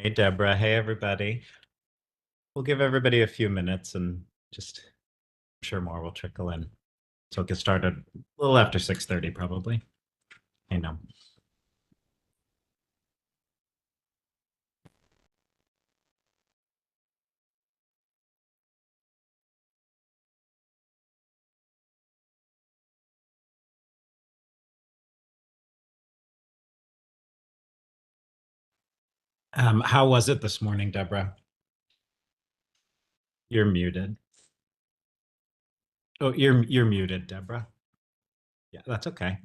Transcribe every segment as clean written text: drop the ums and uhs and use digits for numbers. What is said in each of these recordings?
Hey, Deborah. Hey, everybody. We'll give everybody a few minutes and just, I'm sure more will trickle in. So we'll get started a little after 6:30 probably. I know. How was it this morning, Deborah? You're muted. Oh, you're muted, Deborah. Yeah, that's okay.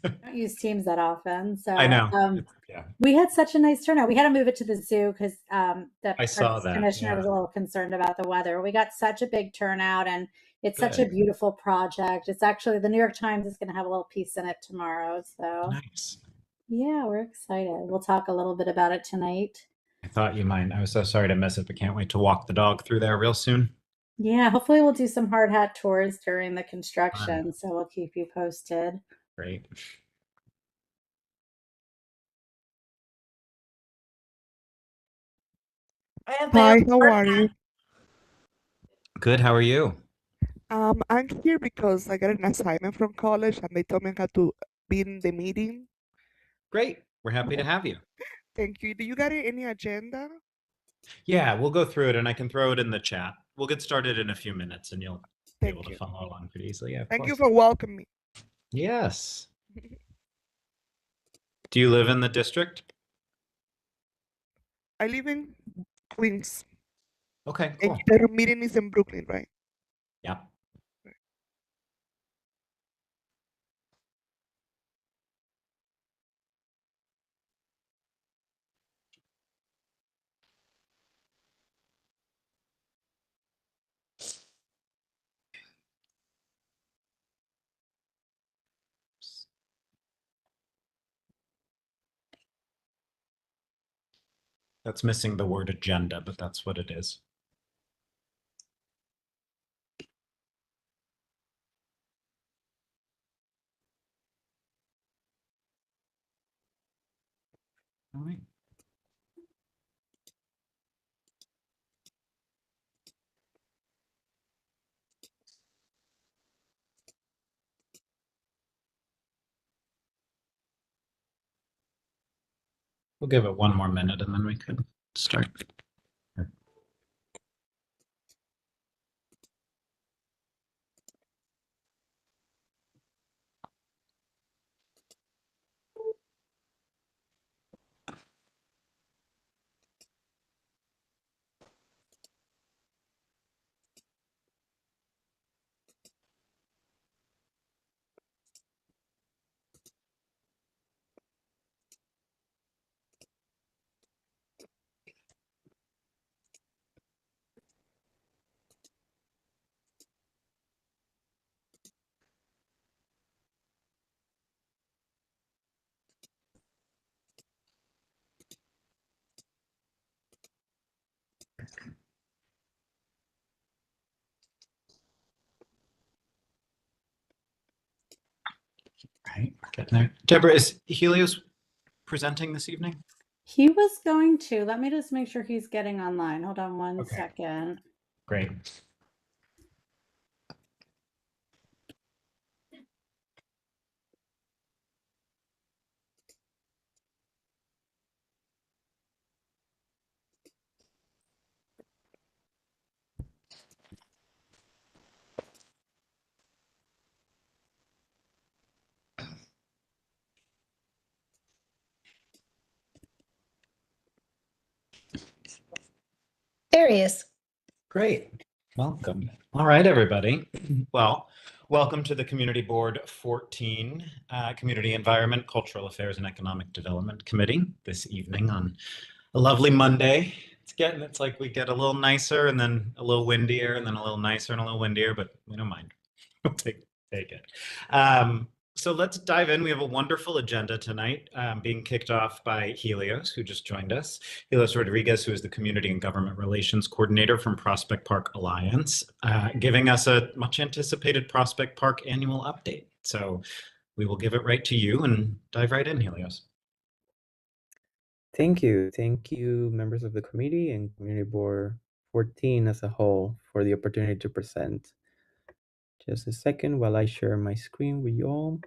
I don't use Teams that often, I so know. Yeah, we had such a nice turnout. We had to move it to the zoo because the I saw parks that. commissioner was Yeah, a little concerned about the weather. We got such a big turnout, and it's such a good. beautiful project. It's actually the New York Times is going to have a little piece in it tomorrow, so Nice. yeah, we're excited. We'll talk a little bit about it tonight. I thought you might. I was so sorry to miss it, but can't wait to walk the dog through there real soon. Yeah, hopefully we'll do some hard hat tours during the Fun. construction, so we'll keep you posted. Great. Hi, how are you? Good. How are you? I'm here because I got an assignment from college and they told me I had to be in the meeting. Great. We're happy to have you. Thank you. Do you got any agenda? Yeah, we'll go through it and I can throw it in the chat. We'll get started in a few minutes and you'll be able Thank to you. follow along pretty easily. Yeah, of Thank you course. for welcoming me. Yes. Do you live in the district? I live in Queens Okay, and cool. the meeting is in Brooklyn, right? Yeah. That's missing the word agenda, but that's what it is. All right. We'll give it one more minute and then we can start. Right, we're getting there. Deborah, is Helios presenting this evening? He was going to. Let me just make sure he's getting online. Hold on one Okay. second. Great. There he is. Great. Welcome. All right, everybody. Well, welcome to the Community Board 14, Community Environment, Cultural Affairs, and Economic Development Committee this evening on a lovely Monday. It's like we get a little nicer and then a little windier and then a little nicer and a little windier, but we don't mind. We'll take it. So let's dive in. We have a wonderful agenda tonight, being kicked off by Helios, who just joined us. Helios Rodriguez, who is the Community and Government Relations Coordinator from Prospect Park Alliance, giving us a much anticipated Prospect Park annual update. So we will give it right to you and dive right in, Helios. Thank you. Thank you, members of the committee and Community Board 14 as a whole for the opportunity to present. Just a second while I share my screen with you all.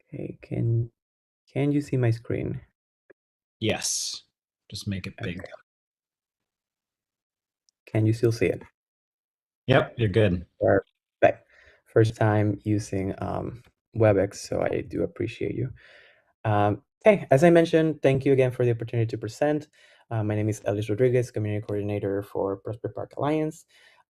Okay, can you see my screen? Yes. Just make it big. Okay. Can you still see it? Yep, you're good. Perfect. First time using WebEx, so I do appreciate you. Hey, as I mentioned, thank you again for the opportunity to present. My name is Elis Rodriguez, Community Coordinator for Prospect Park Alliance.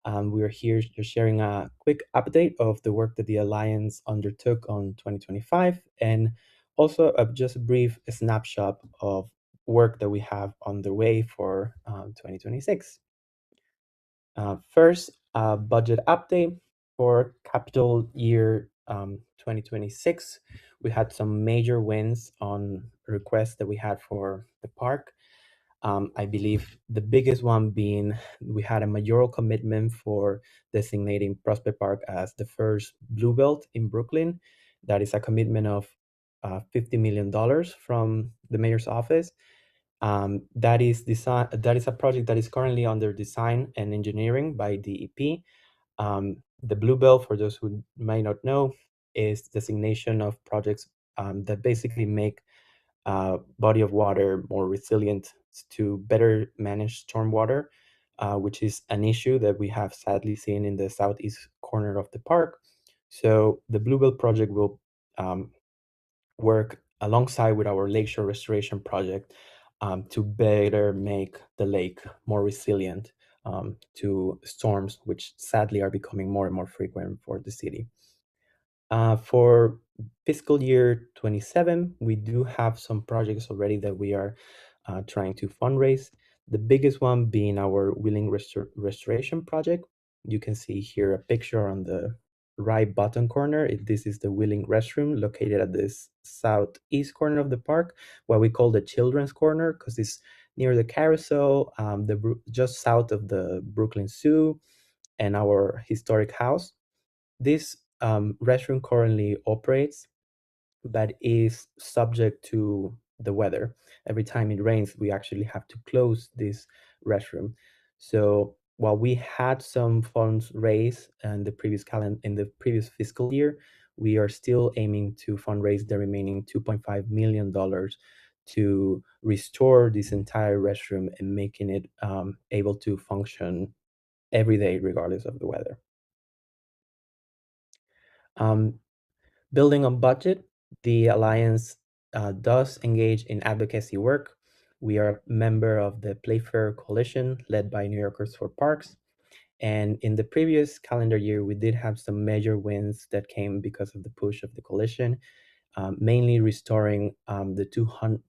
We are here just sharing a quick update of the work that the Alliance undertook on 2025, and also just a brief snapshot of work that we have on the way for 2026. First, budget update for capital year 2026. We had some major wins on requests that we had for the park. I believe the biggest one being we had a mayoral commitment for designating Prospect Park as the first Blue Belt in Brooklyn. That is a commitment of $50 million from the mayor's office. That is a project that is currently under design and engineering by DEP. The Blue Belt, for those who may not know, is designation of projects that basically make body of water more resilient to better manage stormwater, which is an issue that we have sadly seen in the southeast corner of the park. So the Blue Belt project will work alongside with our lakeshore restoration project to better make the lake more resilient to storms, which sadly are becoming more and more frequent for the city. For fiscal year 27, we do have some projects already that we are trying to fundraise. The biggest one being our Wheeling Restoration Project. You can see here a picture on the right bottom corner. This is the Wheeling restroom located at this southeast corner of the park, what we call the children's corner, because it's near the carousel, just south of the Brooklyn Zoo and our historic house. This restroom currently operates, but is subject to the weather. Every time it rains, we actually have to close this restroom. So while we had some funds raised in the previous fiscal year, we are still aiming to fundraise the remaining $2.5 million to restore this entire restroom and making it able to function every day, regardless of the weather. Building on budget, the Alliance does engage in advocacy work. We are a member of the Playfair Coalition led by New Yorkers for Parks. And in the previous calendar year, we did have some major wins that came because of the push of the coalition, mainly restoring the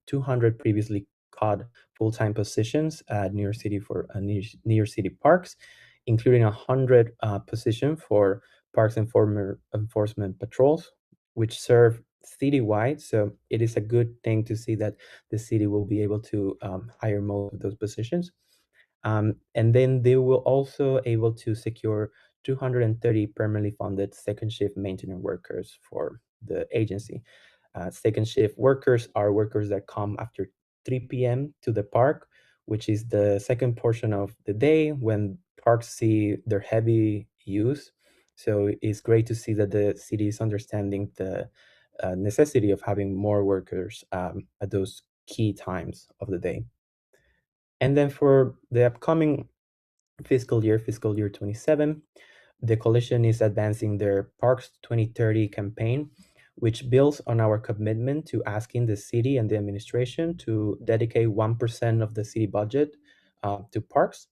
200 previously cut full-time positions at New York City for New York City parks, including 100 position for parks enforcement patrols, which serve citywide. So it is a good thing to see that the city will be able to hire most of those positions. And then they will also able to secure 230 permanently funded second shift maintenance workers for the agency. Second shift workers are workers that come after 3 p.m. to the park, which is the second portion of the day when parks see their heavy use. So it's great to see that the city is understanding the necessity of having more workers at those key times of the day. And then for the upcoming fiscal year 27, the coalition is advancing their Parks 2030 campaign, which builds on our commitment to asking the city and the administration to dedicate 1% of the city budget to parks.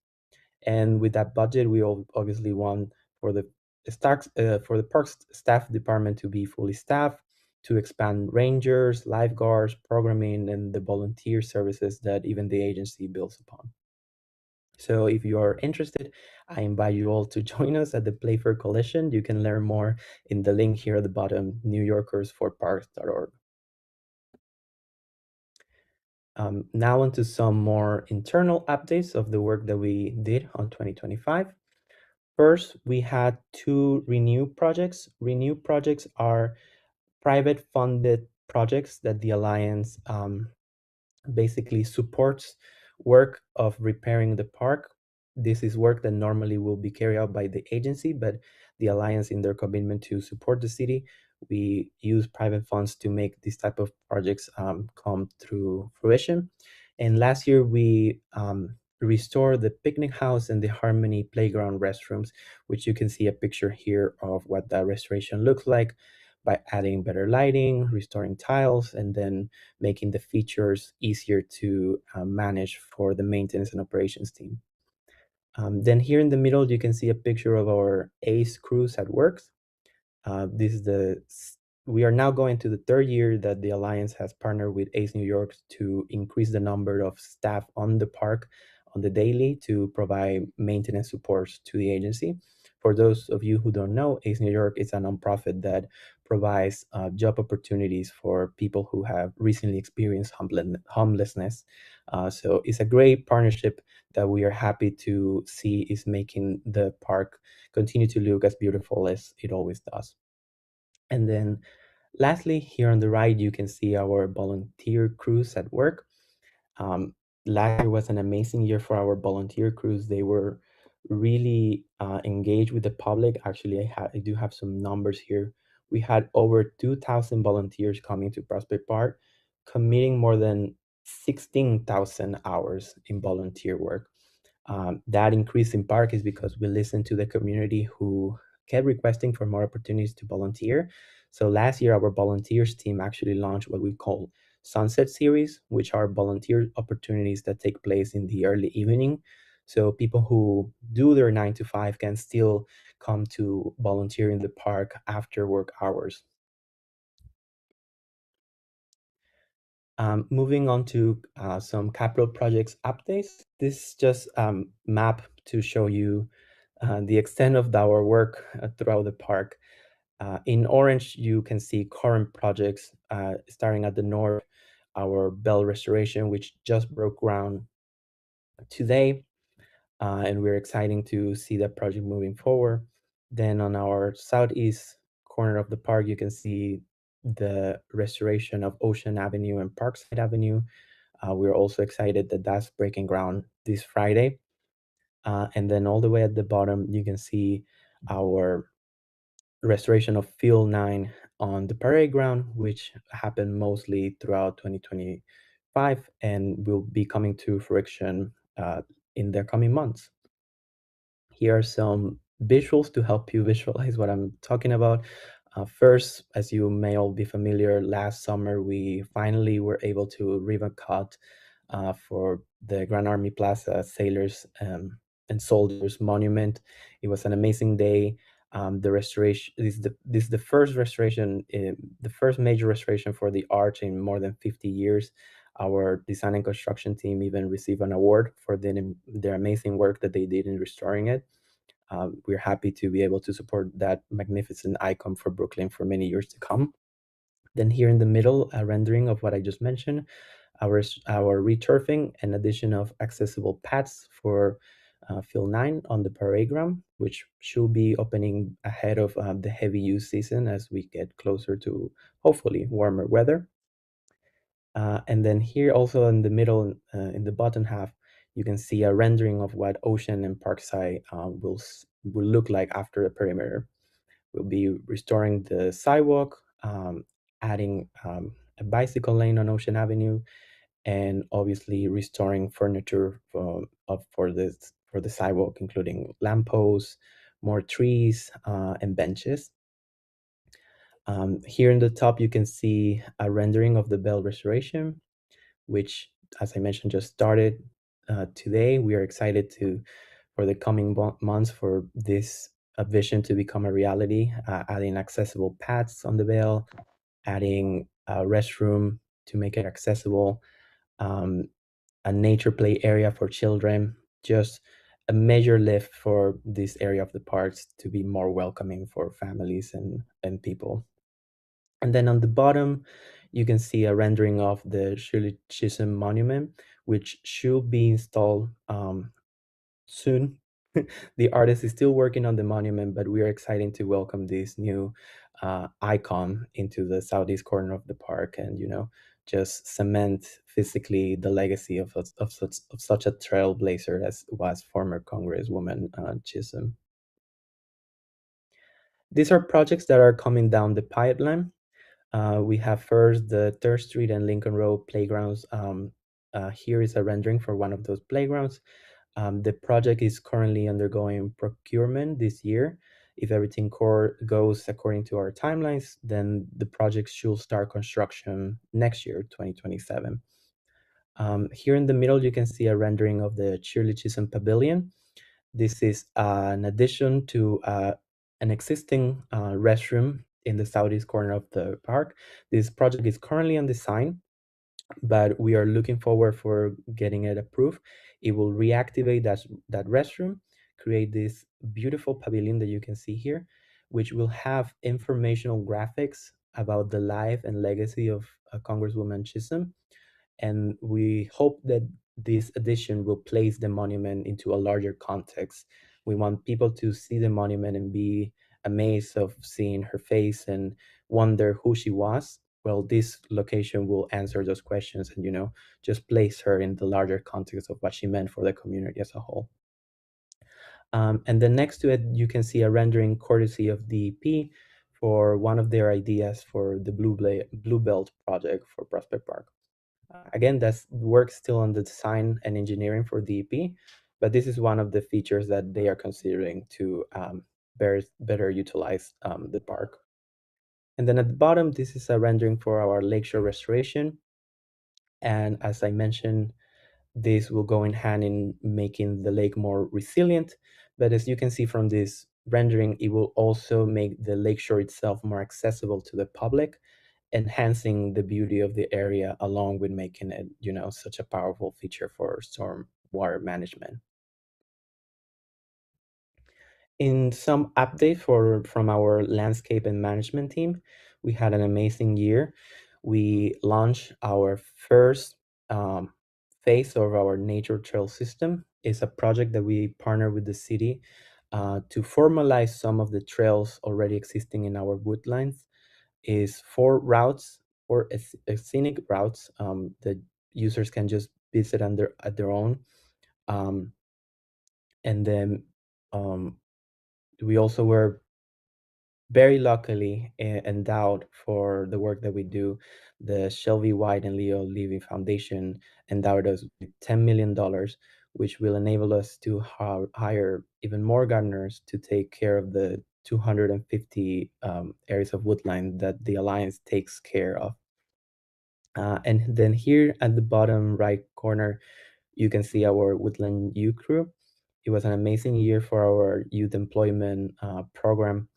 And with that budget, we obviously want for the for the parks staff department to be fully staffed, to expand rangers, lifeguards, programming, and the volunteer services that even the agency builds upon. So if you are interested, I invite you all to join us at the Playfair Coalition. You can learn more in the link here at the bottom, newyorkersforparks.org. Now onto some more internal updates of the work that we did on 2025. First, we had 2 Renew projects. Renew projects are private funded projects that the Alliance basically supports work of repairing the park. This is work that normally will be carried out by the agency, but the Alliance, in their commitment to support the city, we use private funds to make these type of projects come through fruition. And last year, we restored the picnic house and the Harmony playground restrooms, which you can see a picture here of what that restoration looks like by adding better lighting, restoring tiles, and then making the features easier to manage for the maintenance and operations team. Then here in the middle, you can see a picture of our ACE cruise at works. This is we are now going to the 3rd year that the Alliance has partnered with ACE New York to increase the number of staff on the park on the daily to provide maintenance supports to the agency. For those of you who don't know, ACE New York is a nonprofit that provides job opportunities for people who have recently experienced homelessness. So it's a great partnership that we are happy to see is making the park continue to look as beautiful as it always does. And then lastly, here on the right, you can see our volunteer crews at work. Last year was an amazing year for our volunteer crews. They were really engaged with the public. Actually, I do have some numbers here. We had over 2,000 volunteers coming to Prospect Park, committing more than 16,000 hours in volunteer work. That increase in part is because we listened to the community who kept requesting for more opportunities to volunteer. So last year, our volunteers team actually launched what we call Sunset Series, which are volunteer opportunities that take place in the early evening. So people who do their 9 to 5 can still come to volunteer in the park after work hours. Moving on to some capital projects updates. This is just map to show you the extent of our work throughout the park. In orange, you can see current projects starting at the north, our bell restoration, which just broke ground today, and we're excited to see that project moving forward. Then on our southeast corner of the park, you can see the restoration of Ocean Avenue and Parkside Avenue. We're also excited that that's breaking ground this Friday. And then all the way at the bottom, you can see our restoration of Field 9 on the parade ground, which happened mostly throughout 2025 and will be coming to fruition in the coming months. Here are some visuals to help you visualize what I'm talking about. First, as you may all be familiar, last summer we finally were able to ribbon cut for the Grand Army Plaza Sailors and Soldiers Monument. It was an amazing day. The restoration this is the first restoration, the first major restoration for the arch in more than 50 years. Our design and construction team even received an award for their amazing work that they did in restoring it. We're happy to be able to support that magnificent icon for Brooklyn for many years to come. Then here in the middle, a rendering of what I just mentioned, our returfing and addition of accessible paths for Field 9 on the parade ground, which should be opening ahead of the heavy use season as we get closer to hopefully warmer weather. And then here also in the middle, in the bottom half, you can see a rendering of what Ocean and Parkside will look like after the perimeter. We'll be restoring the sidewalk, adding a bicycle lane on Ocean Avenue, and obviously restoring furniture for the sidewalk, including lampposts, more trees, and benches. Here in the top, you can see a rendering of the bell restoration, which, as I mentioned, just started today. We are excited for the coming months for this vision to become a reality, adding accessible paths on the bell, adding a restroom to make it accessible, a nature play area for children, just a major lift for this area of the parks to be more welcoming for families and people. And then on the bottom, you can see a rendering of the Shirley Chisholm Monument, which should be installed soon. The artist is still working on the monument, but we are excited to welcome this new icon into the southeast corner of the park, and just cement physically the legacy of such a trailblazer as was former Congresswoman Chisholm. These are projects that are coming down the pipeline. We have first the 3rd Street and Lincoln Road playgrounds. Here is a rendering for one of those playgrounds. The project is currently undergoing procurement this year. If everything goes according to our timelines, then the project should start construction next year, 2027. Here in the middle, you can see a rendering of the Shirley Chisholm Pavilion. This is an addition to an existing restroom in the southeast corner of the park. This project is currently on design, but we are looking forward for getting it approved. It will reactivate that restroom, create this beautiful pavilion that you can see here, which will have informational graphics about the life and legacy of Congresswoman Chisholm. And we hope that this addition will place the monument into a larger context. We want people to see the monument and be amazed of seeing her face and wonder who she was. Well, this location will answer those questions and just place her in the larger context of what she meant for the community as a whole. And then next to it, you can see a rendering courtesy of DEP for one of their ideas for the Blue Belt project for Prospect Park. Again, that's work still on the design and engineering for DEP, but this is one of the features that they are considering to better utilize the park. And then at the bottom, this is a rendering for our lakeshore restoration. And as I mentioned, this will go in hand in making the lake more resilient. But as you can see from this rendering, it will also make the lakeshore itself more accessible to the public, enhancing the beauty of the area along with making it, such a powerful feature for storm water management. In some update from our landscape and management team, we had an amazing year. We launched our first phase of our nature trail system. It's a project that we partner with the city to formalize some of the trails already existing in our woodlands. Is 4 routes or scenic routes that users can just visit at their own. And then we also were very luckily endowed for the work that we do. The Shelby White and Leo Levy Foundation endowed us with $10 million, which will enable us to hire even more gardeners to take care of the 250 areas of woodland that the Alliance takes care of. And then here at the bottom right corner, you can see our Woodland Youth Crew. It was an amazing year for our youth employment program.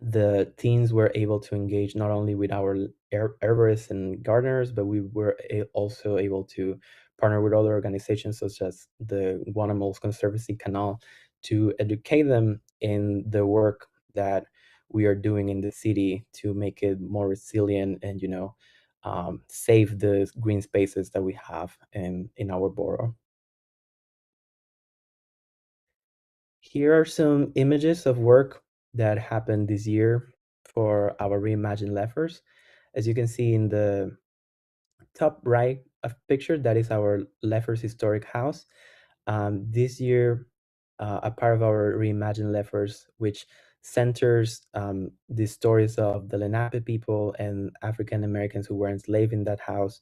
The teens were able to engage not only with our herborists and gardeners, but we were also able to partner with other organizations such as the Guanamoles Conservancy Canal to educate them in the work that we are doing in the city to make it more resilient and save the green spaces that we have in our borough. Here are some images of work that happened this year for our reimagined Leffers. As you can see in the top right of picture, that is our Leffers historic house. This year, a part of our reimagined Leffers, which centers the stories of the Lenape people and African Americans who were enslaved in that house,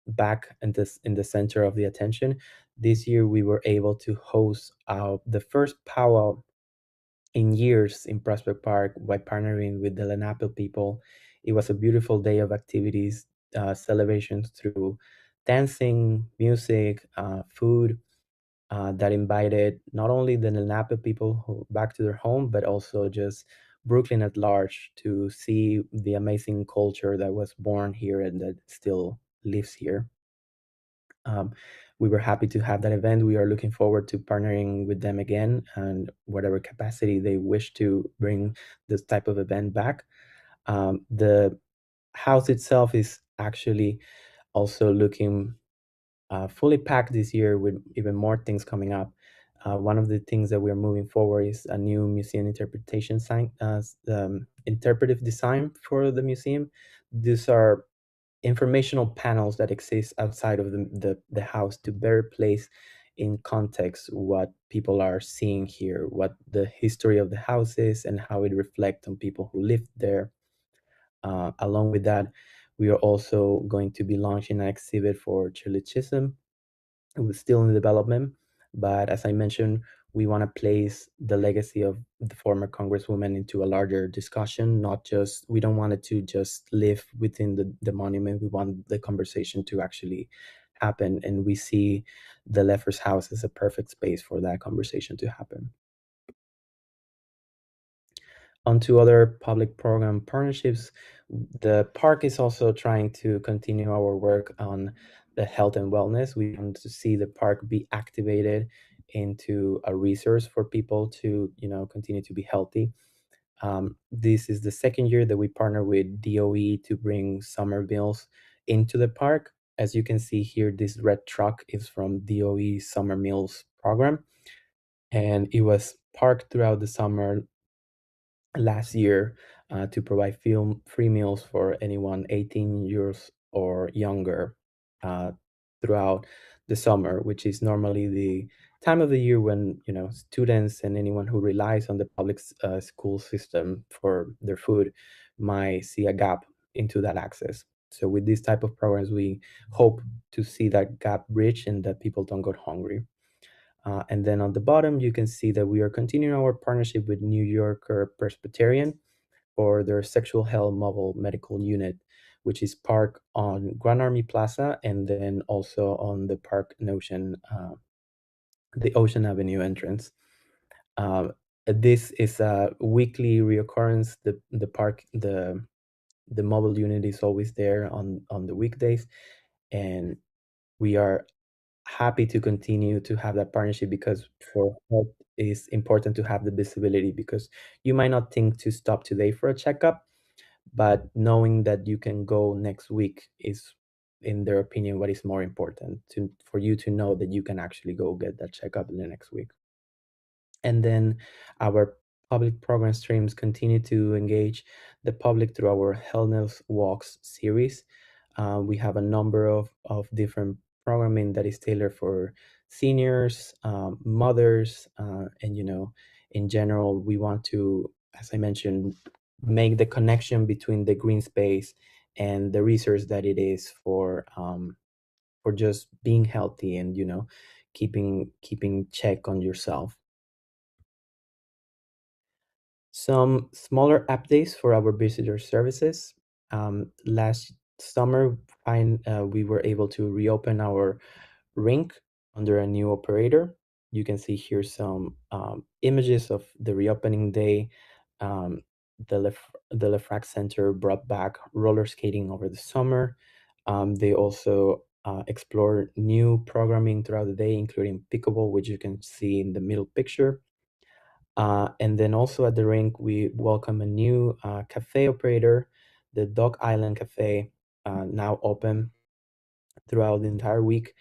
back in the center of the attention. This year, we were able to host the first powwow in years in Prospect Park by partnering with the Lenape people. It was a beautiful day of activities, celebrations through dancing, music, food, that invited not only the Lenape people back to their home, but also just Brooklyn at large to see the amazing culture that was born here and that still lives here. We were happy to have that event. We are looking forward to partnering with them again and whatever capacity they wish to bring this type of event back. The house itself is actually also looking fully packed this year with even more things coming up. One of the things that we're moving forward is a new museum interpretation sign, interpretive design for the museum. These are informational panels that exist outside of the house to better place in context what people are seeing here, what the history of the house is, and how it reflects on people who lived there. Along with that, we are also going to be launching an exhibit for Shirley Chisholm. It was still in development, but as I mentioned, we want to place the legacy of the former Congresswoman into a larger discussion. Not just, we don't want it to just live within the monument. We want the conversation to actually happen, and we see the Leffers House as a perfect space for that conversation to happen. Onto other public program partnerships, the park is also trying to continue our work on the health and wellness. We want to see the park be activated into a resource for people to, continue to be healthy. This is the second year that we partner with DOE to bring summer meals into the park. As you can see here, this red truck is from DOE Summer Meals program, and it was parked throughout the summer last year to provide free meals for anyone 18 years or younger throughout the summer, which is normally the time of the year when students and anyone who relies on the public school system for their food might see a gap into that access. So with these type of programs, we hope to see that gap bridge and that people don't go hungry. And then on the bottom, you can see that we are continuing our partnership with New Yorker Presbyterian for their sexual health mobile medical unit, which is parked on Grand Army Plaza and then also on the Park Notion, the Ocean Avenue entrance. This is a weekly reoccurrence. The mobile unit is always there on the weekdays, and we are happy to continue to have that partnership because for health is important to have the visibility, because you might not think to stop today for a checkup, but knowing that you can go next week is, in their opinion, what is more important for you to know that you can actually go get that checkup in the next week. And then our public program streams continue to engage the public through our Wellness Walks series. We have a number of different programming that is tailored for seniors, mothers, and in general, we want to, as I mentioned, make the connection between the green space and the resource that it is for just being healthy and keeping check on yourself. Some smaller updates for our visitor services. Last summer, we were able to reopen our rink under a new operator. You can see here some images of the reopening day. The Lefrak Center brought back roller skating over the summer. They also explore new programming throughout the day, including pickleball, which you can see in the middle picture. And then also at the rink, we welcome a new cafe operator, the Dog Island Cafe, now open throughout the entire week,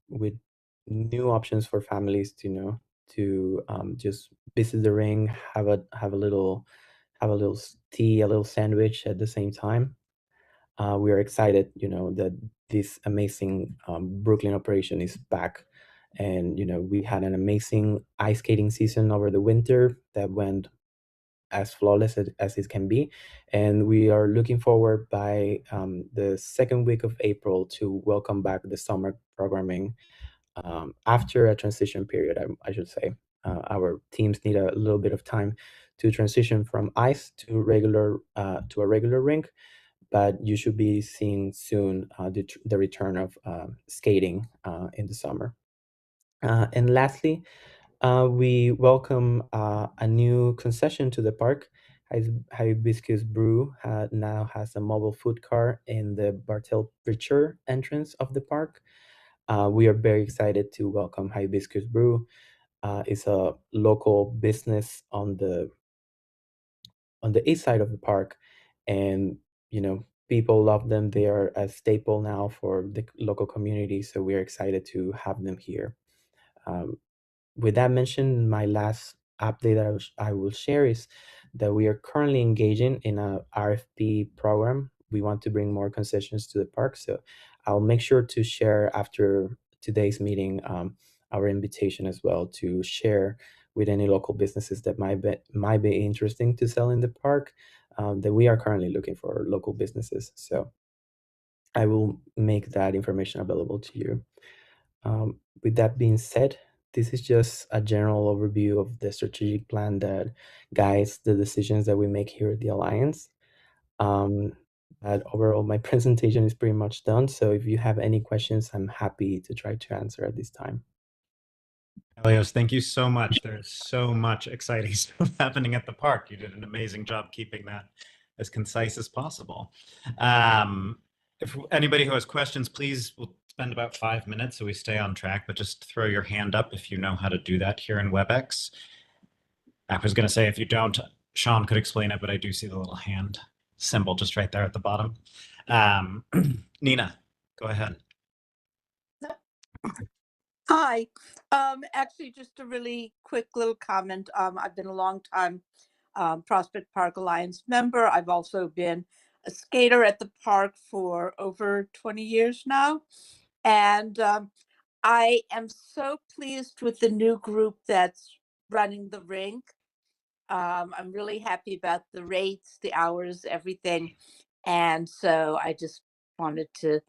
with new options for families to just visit the ring, have a little tea, a little sandwich at the same time. We are excited, that this amazing Brooklyn operation is back. And, we had an amazing ice skating season over the winter that went as flawless as it can be. And we are looking forward by the second week of April to welcome back the summer programming after a transition period, I should say. Our teams need a little bit of time to transition from ice to a regular rink, but you should be seeing soon the return of skating in the summer. And lastly, we welcome a new concession to the park. Hibiscus Brew now has a mobile food cart in the Bartel Pritchard entrance of the park. We are very excited to welcome Hibiscus Brew. It's a local business on on the east side of the park, and people love them. They are a staple now for the local community, so we're excited to have them here. With that mentioned, my last update that I will share is that we are currently engaging in a RFP program. We want to bring more concessions to the park, so I'll make sure to share after today's meeting our invitation as well to share with any local businesses that might be interesting to sell in the park. That we are currently looking for local businesses, so I will make that information available to you. With that being said, this is just a general overview of the strategic plan that guides the decisions that we make here at the Alliance. But overall, my presentation is pretty much done. So if you have any questions, I'm happy to try to answer at this time. Elios, thank you so much. There's so much exciting stuff happening at the park. You did an amazing job keeping that as concise as possible. If anybody who has questions, please, we'll spend about 5 minutes so we stay on track, but just throw your hand up if you know how to do that here in WebEx. I was going to say, if you don't, Shawn could explain it, but I do see the little hand symbol just right there at the bottom. Nina, go ahead. Hi. Actually, just a really quick little comment. I've been a long time Prospect Park Alliance member. I've also been a skater at the park for over 20 years now. And I am so pleased with the new group that's running the rink. I'm really happy about the rates, the hours, everything. And so I just wanted to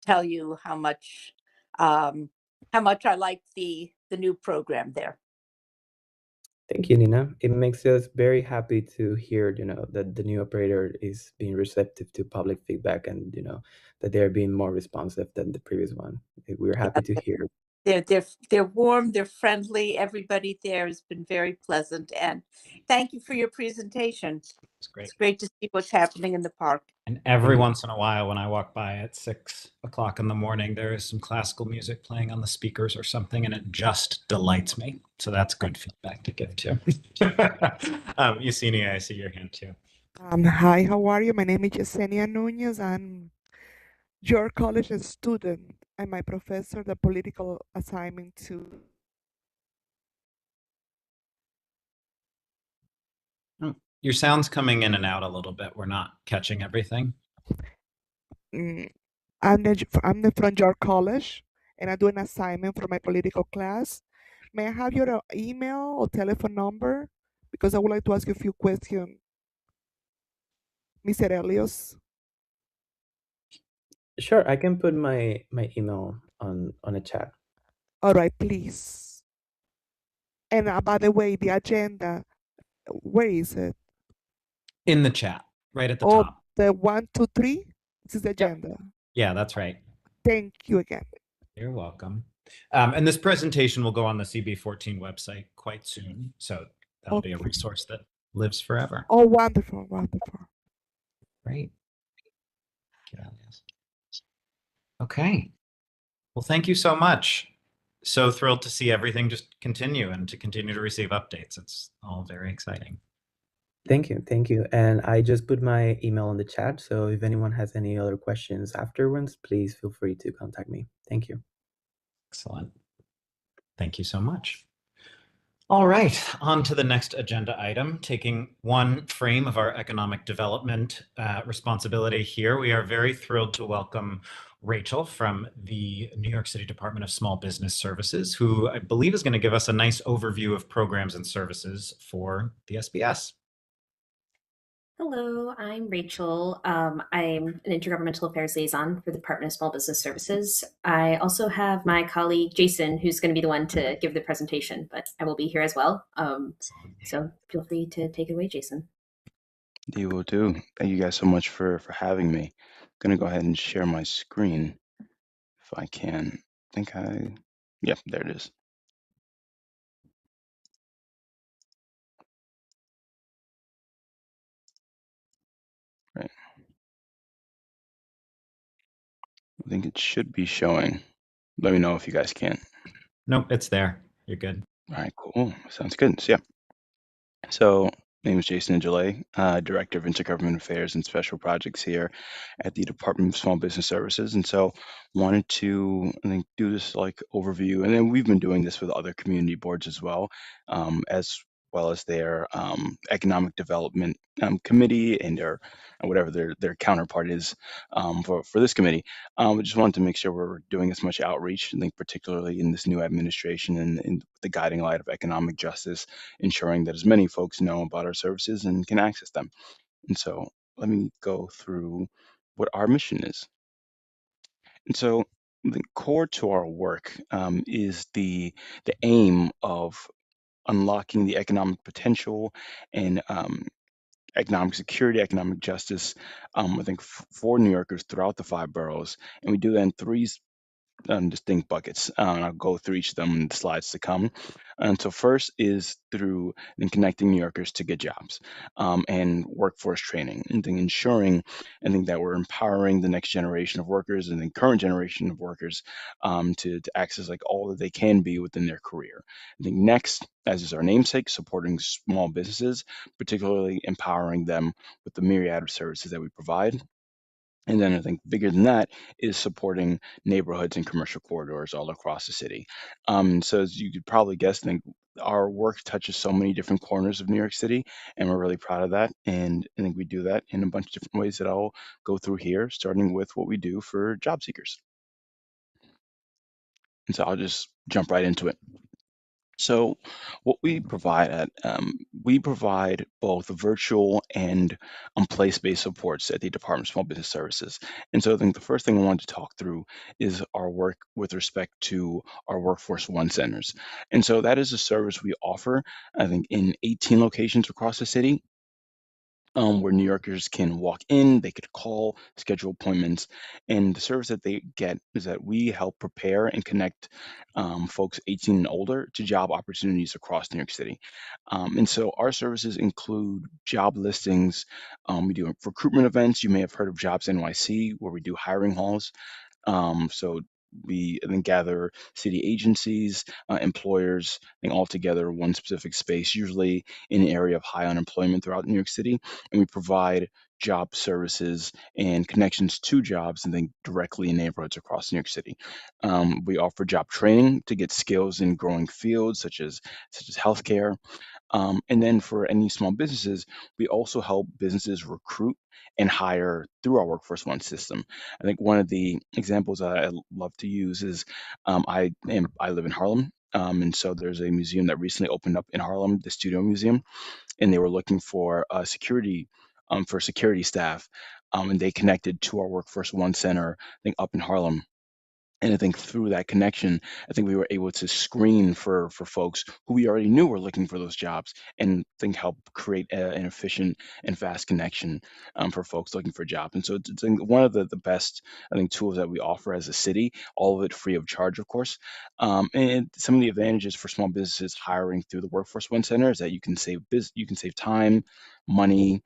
tell you how much I like the new program there. Thank you, Nina. It makes us very happy to hear, that the new operator is being receptive to public feedback and, that they're being more responsive than the previous one. We're happy to hear. They're warm, they're friendly. Everybody there has been very pleasant, and thank you for your presentation. It's great. It's great to see what's happening in the park. And every once in a while, when I walk by at 6 o'clock in the morning, there is some classical music playing on the speakers or something, and it just delights me. So that's good feedback to give too. Yesenia, I see your hand too. Hi, how are you? My name is Yesenia Nunez. I'm your college student and my professor, the political assignment to. Your sound's coming in and out a little bit. We're not catching everything. I'm from your college, and I do an assignment for my political class. May I have your email or telephone number? Because I would like to ask you a few questions, Mr. Elios. Sure, I can put my email on a chat. All right, please. And by the way, the agenda, where is it? In the chat, right at the Oh, top. the 1, 2, 3. This is the agenda. Yeah, that's right. Thank you again. You're welcome. And this presentation will go on the CB14 website quite soon. So that'll be a resource that lives forever. Oh, wonderful, wonderful. Great. Okay. Well, thank you so much. So thrilled to see everything just continue and to continue to receive updates. It's all very exciting. Thank you. Thank you. And I just put my email in the chat. So if anyone has any other questions afterwards, please feel free to contact me. Thank you. Excellent. Thank you so much. All right, on to the next agenda item. Taking one frame of our economic development responsibility here, we are very thrilled to welcome Rachel from the New York City Department of Small Business Services, who I believe is going to give us a nice overview of programs and services for the SBS. Hello, I'm Rachel. I'm an intergovernmental affairs liaison for the Department of Small Business Services. I also have my colleague Jason, who's going to be the one to give the presentation, but I will be here as well. So feel free to take it away, Jason. You will do. Thank you guys so much for having me. I'm gonna go ahead and share my screen if I can. Yep, there it is. Right. I think it should be showing. Let me know if you guys can. Nope, it's there. You're good. All right, cool. Sounds good. So name is Jason Angelay, Director of Intergovernment Affairs and Special Projects here at the Department of Small Business Services. And so wanted to, I think, do this like overview. And then we've been doing this with other community boards as well as their economic development committee and their whatever their counterpart is for this committee. We just wanted to make sure we're doing as much outreach, I think, particularly in this new administration and in the guiding light of economic justice, ensuring that as many folks know about our services and can access them. And so let me go through what our mission is. And so the core to our work is the aim of unlocking the economic potential and economic security, economic justice, I think, for New Yorkers throughout the five boroughs. And we do that in three distinct buckets. And I'll go through each of them in the slides to come. And so first is through connecting New Yorkers to get jobs and workforce training, and then ensuring, I think, that we're empowering the next generation of workers and the current generation of workers to access like all that they can be within their career. I think next, as is our namesake, supporting small businesses, particularly empowering them with the myriad of services that we provide. And then I think bigger than that is supporting neighborhoods and commercial corridors all across the city. So as you could probably guess, I think our work touches so many different corners of New York City, and we're really proud of that. And I think we do that in a bunch of different ways that I'll go through here, starting with what we do for job seekers. And so I'll just jump right into it. So what we provide both virtual and place-based supports at the Department of Small Business Services. And so I think the first thing I wanted to talk through is our work with respect to our Workforce One centers. And so that is a service we offer, I think, in 18 locations across the city, where New Yorkers can walk in, they could call, schedule appointments, and the service that they get is that we help prepare and connect folks 18 and older to job opportunities across New York City. And so our services include job listings. We do recruitment events. You may have heard of Jobs NYC, where we do hiring halls. So we then gather city agencies, employers, and all together one specific space, usually in an area of high unemployment throughout New York City. And we provide job services and connections to jobs and then directly in neighborhoods across New York City. We offer job training to get skills in growing fields such as healthcare. And then for any small businesses, we also help businesses recruit and hire through our Workforce One system. I think one of the examples I love to use is I live in Harlem. And so there's a museum that recently opened up in Harlem, the Studio Museum, and they were looking for security staff. And they connected to our Workforce One center, I think, up in Harlem. And I think through that connection, I think we were able to screen for folks who we already knew were looking for those jobs, and I think help create an efficient and fast connection for folks looking for jobs. And so it's one of the best, I think, tools that we offer as a city, all of it free of charge, of course. And some of the advantages for small businesses hiring through the Workforce One Center is that you can save time, money.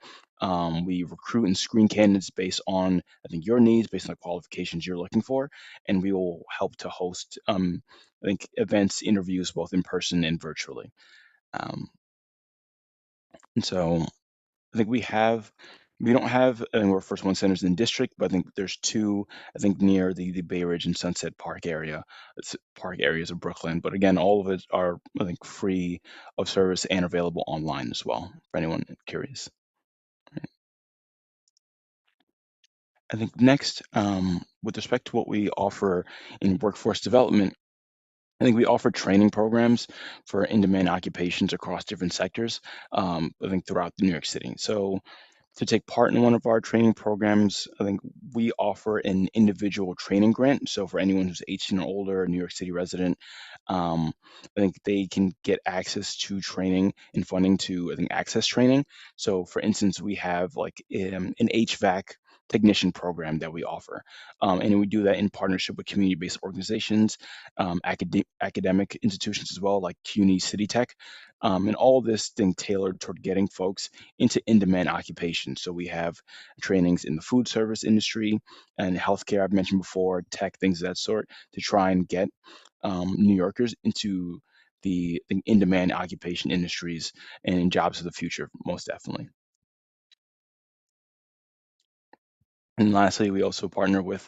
We recruit and screen candidates based on, I think, your needs, based on the qualifications you're looking for, and we will help to host, I think, events, interviews, both in person and virtually. And so I think we don't have any Workforce One centers in district, but I think there's two, I think, near the Bay Ridge and Sunset Park area, park areas of Brooklyn. But again, all of it are, I think, free of service and available online as well for anyone curious. I think next, with respect to what we offer in workforce development, I think we offer training programs for in-demand occupations across different sectors, I think throughout New York City. So to take part in one of our training programs, I think we offer an individual training grant. So for anyone who's 18 or older, a New York City resident, I think they can get access to training and funding to, I think, access training. So for instance, we have like an HVAC technician program that we offer. And we do that in partnership with community-based organizations, academic institutions as well, like CUNY City Tech. And all this thing tailored toward getting folks into in-demand occupations. So we have trainings in the food service industry and healthcare, I've mentioned before, tech, things of that sort, to try and get New Yorkers into the in-demand occupation industries and jobs of the future, most definitely. And lastly, we also partner with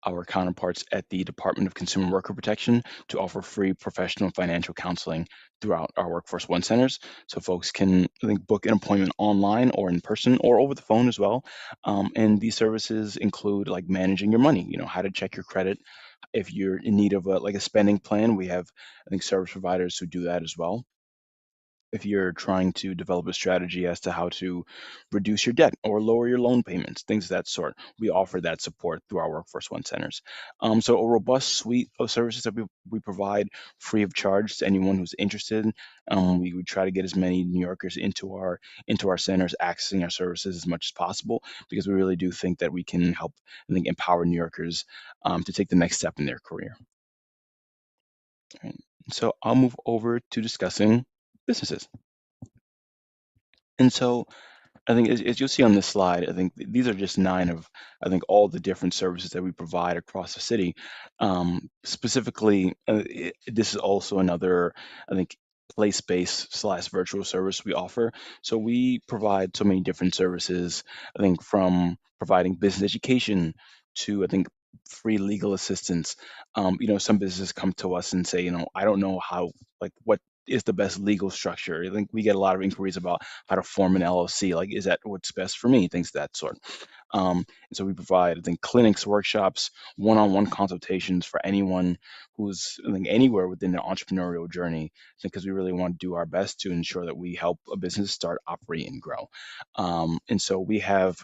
our counterparts at the Department of Consumer Worker Protection to offer free professional financial counseling throughout our Workforce One centers. So folks can, I think, book an appointment online or in person or over the phone as well. And these services include like managing your money, how to check your credit. If you're in need of a spending plan, we have, I think, service providers who do that as well. If you're trying to develop a strategy as to how to reduce your debt or lower your loan payments, things of that sort, we offer that support through our Workforce One centers. So a robust suite of services that we provide free of charge to anyone who's interested. We try to get as many New Yorkers into our centers, accessing our services as much as possible, because we really do think that we can help, I think, empower New Yorkers to take the next step in their career. All right. So I'll move over to discussing businesses. And so I think as you'll see on this slide, I think these are just 9 of, I think, all the different services that we provide across the city. Specifically, this is also another, I think, place-based / virtual service we offer. So we provide so many different services, I think, from providing business education to, I think, free legal assistance. Some businesses come to us and say, I don't know what is the best legal structure. I think we get a lot of inquiries about how to form an LLC. Like, is that what's best for me? Things of that sort. And so we provide, I think, clinics, workshops, one-on-one consultations for anyone who's, I think, anywhere within their entrepreneurial journey. I think because we really want to do our best to ensure that we help a business start, operate, and grow. And so we have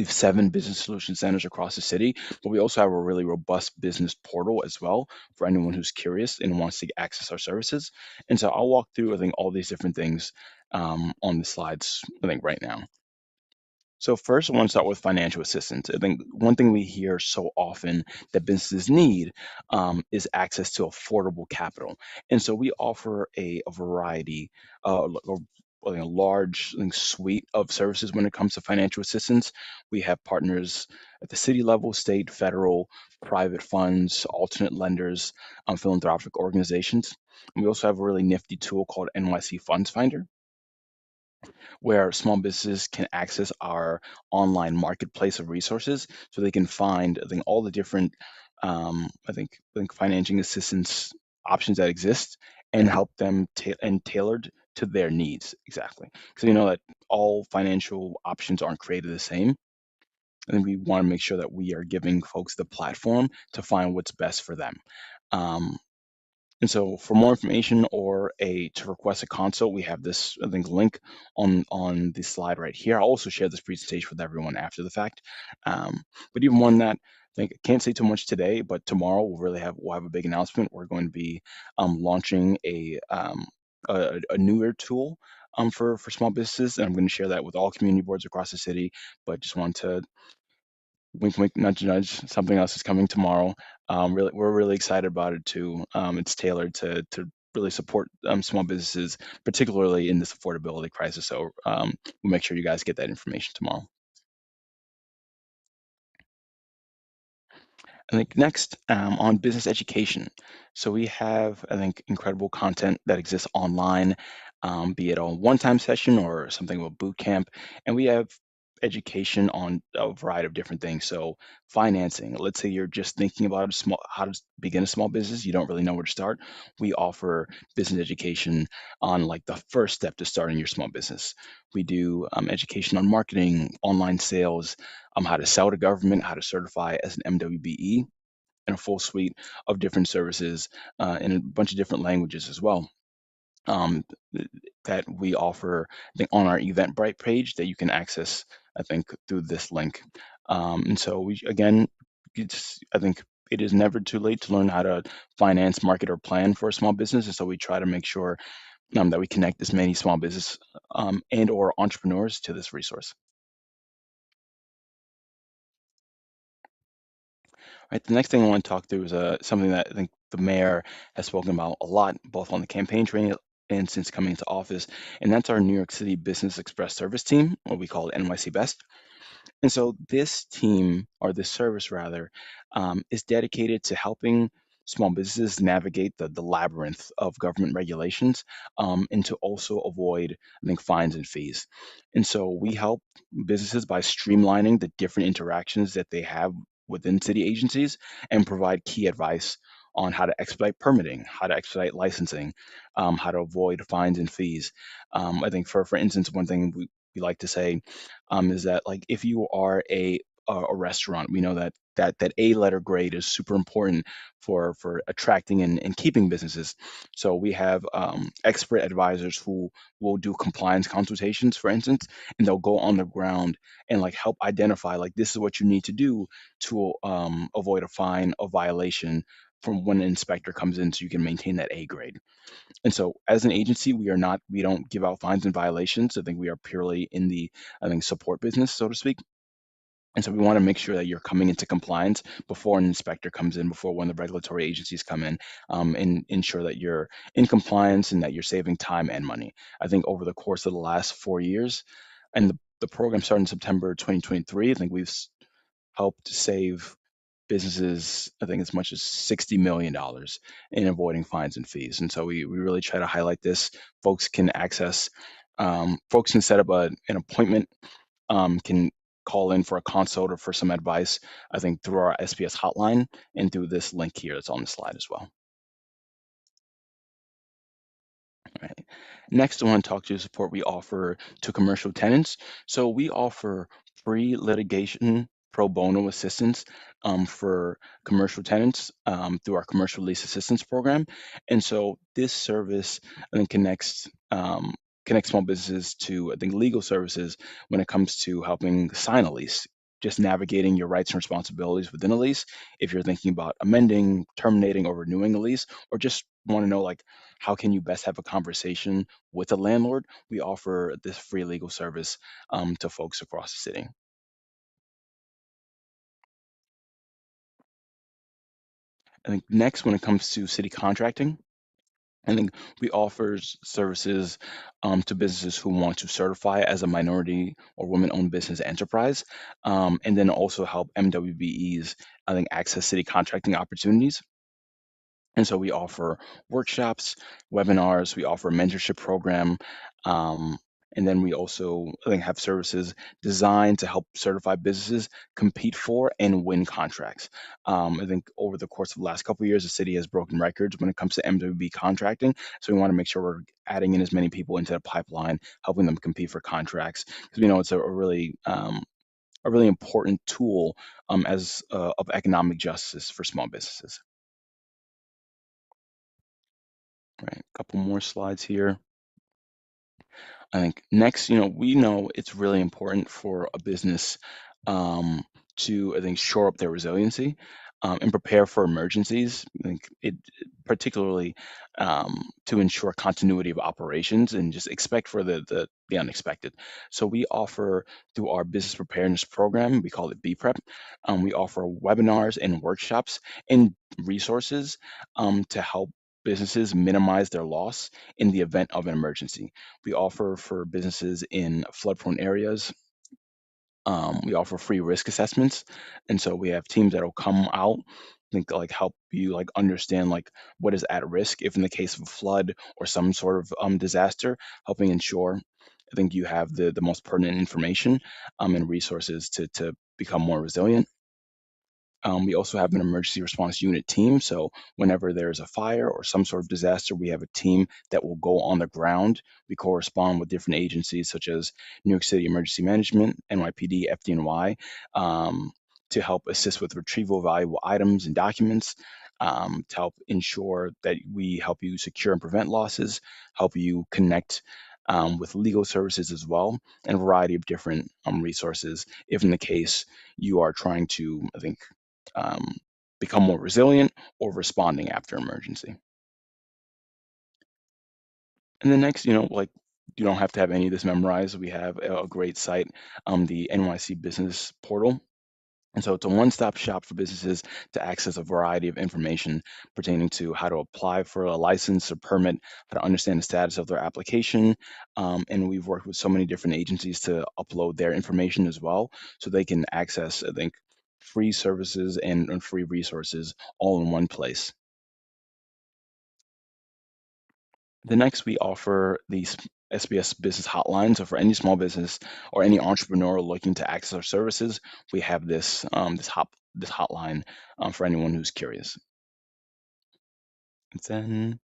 7 business solution centers across the city, but we also have a really robust business portal as well for anyone who's curious and wants to access our services. And so I'll walk through, I think, all these different things on the slides, I think, right now. So first, I want to start with financial assistance. I think one thing we hear so often that businesses need is access to affordable capital. And so we offer a variety, a large, I think, suite of services when it comes to financial assistance. We have partners at the city level, state, federal, private funds, alternate lenders, philanthropic organizations. And we also have a really nifty tool called NYC Funds Finder, where small businesses can access our online marketplace of resources, so they can find, I think, all the different, I think financing assistance options that exist and help them tailored to their needs exactly. Because that all financial options aren't created the same. I think we want to make sure that we are giving folks the platform to find what's best for them. And so for more information or to request a consult, we have this, I think, link on the slide right here. I'll also share this presentation with everyone after the fact. But even more than that, I think I can't say too much today, but tomorrow we'll have a big announcement. We're going to be launching a newer tool for small businesses, and I'm going to share that with all community boards across the city. But just want to wink, wink, nudge, nudge. Something else is coming tomorrow. We're really excited about it too. It's tailored to really support small businesses, particularly in this affordability crisis. So we'll make sure you guys get that information tomorrow. I think next on business education. So we have, I think, incredible content that exists online, be it a one-time session or something of a boot camp. And we have education on a variety of different things. So financing, let's say you're just thinking about how to begin a small business, you don't really know where to start. We offer business education on like the first step to starting your small business. We do education on marketing, online sales, how to sell to government, how to certify as an MWBE, and a full suite of different services in a bunch of different languages as well. That we offer, I think, on our Eventbrite page that you can access, I think, through this link. And so I think it is never too late to learn how to finance, market, or plan for a small business. And so we try to make sure that we connect as many small business and or entrepreneurs to this resource. Right, the next thing I want to talk through is something that I think the mayor has spoken about a lot, both on the campaign trail and since coming into office, and that's our New York City Business Express Service Team, what we call NYC Best. And so this team, or this service rather, is dedicated to helping small businesses navigate the labyrinth of government regulations, and to also avoid, I think, fines and fees. And so we help businesses by streamlining the different interactions that they have within city agencies and provide key advice on how to expedite permitting, how to expedite licensing, how to avoid fines and fees. I think, for instance, one thing we like to say is that, like, if you are a restaurant, we know that A letter grade is super important for attracting and keeping businesses. So we have expert advisors who will do compliance consultations, for instance, and they'll go on the ground and, like, help identify, like, this is what you need to do to avoid a fine, a violation from when an inspector comes in, so you can maintain that A grade. And so, as an agency, we don't give out fines and violations. I think we are purely in the, I think, support business, so to speak. And so we want to make sure that you're coming into compliance before an inspector comes in, before one of the regulatory agencies come in, and ensure that you're in compliance and that you're saving time and money. I think over the course of the last 4 years, and the program started in September 2023, I think we've helped save businesses, I think, as much as $60 million in avoiding fines and fees. And so we really try to highlight this. Folks can set up an appointment, can call in for a consult or for some advice, I think, through our SPS hotline and through this link here that's on the slide as well. Right. Next, I want to talk to you support we offer to commercial tenants. So we offer free litigation pro bono assistance for commercial tenants through our commercial lease assistance program. And so this service, I think, connects small businesses to, I think, legal services when it comes to helping sign a lease, just navigating your rights and responsibilities within a lease. If you're thinking about amending, terminating, or renewing a lease, or just want to know, like, how can you best have a conversation with a landlord, we offer this free legal service to folks across the city. I think next, when it comes to city contracting, I think we offer services to businesses who want to certify as a minority or women-owned business enterprise, and then also help MWBEs, I think, access city contracting opportunities. And so we offer workshops, webinars, we offer a mentorship program, um, and then we also, I think, have services designed to help certified businesses compete for and win contracts. I think over the course of the last couple of years, the city has broken records when it comes to MWB contracting. So we want to make sure we're adding in as many people into the pipeline, helping them compete for contracts, because we know it's a really important tool as of economic justice for small businesses. Right, a couple more slides here. I think next, we know it's really important for a business to, I think, shore up their resiliency and prepare for emergencies. I think it particularly to ensure continuity of operations and just expect for the unexpected. So we offer through our business preparedness program, we call it BPrep. We offer webinars and workshops and resources to help businesses minimize their loss in the event of an emergency. We offer for businesses in flood-prone areas. We offer free risk assessments, and so we have teams that will come out, think, like, help you, like, understand, like, what is at risk if in the case of a flood or some sort of disaster, helping ensure, I think, you have the most pertinent information and resources to become more resilient. We also have an emergency response unit team. So whenever there's a fire or some sort of disaster, we have a team that will go on the ground. We correspond with different agencies such as New York City Emergency Management, NYPD, FDNY, to help assist with retrieval of valuable items and documents, to help ensure that we help you secure and prevent losses, help you connect with legal services as well, and a variety of different resources if in the case you are trying to, I think, um, become more resilient or responding after emergency. And then next, like, you don't have to have any of this memorized. We have a great site, the NYC Business Portal. And so it's a one-stop shop for businesses to access a variety of information pertaining to how to apply for a license or permit, how to understand the status of their application. And we've worked with so many different agencies to upload their information as well, so they can access, I think, free services and free resources all in one place. The next, we offer the SBS Business Hotline. So for any small business or any entrepreneur looking to access our services, we have this this hotline for anyone who's curious. And then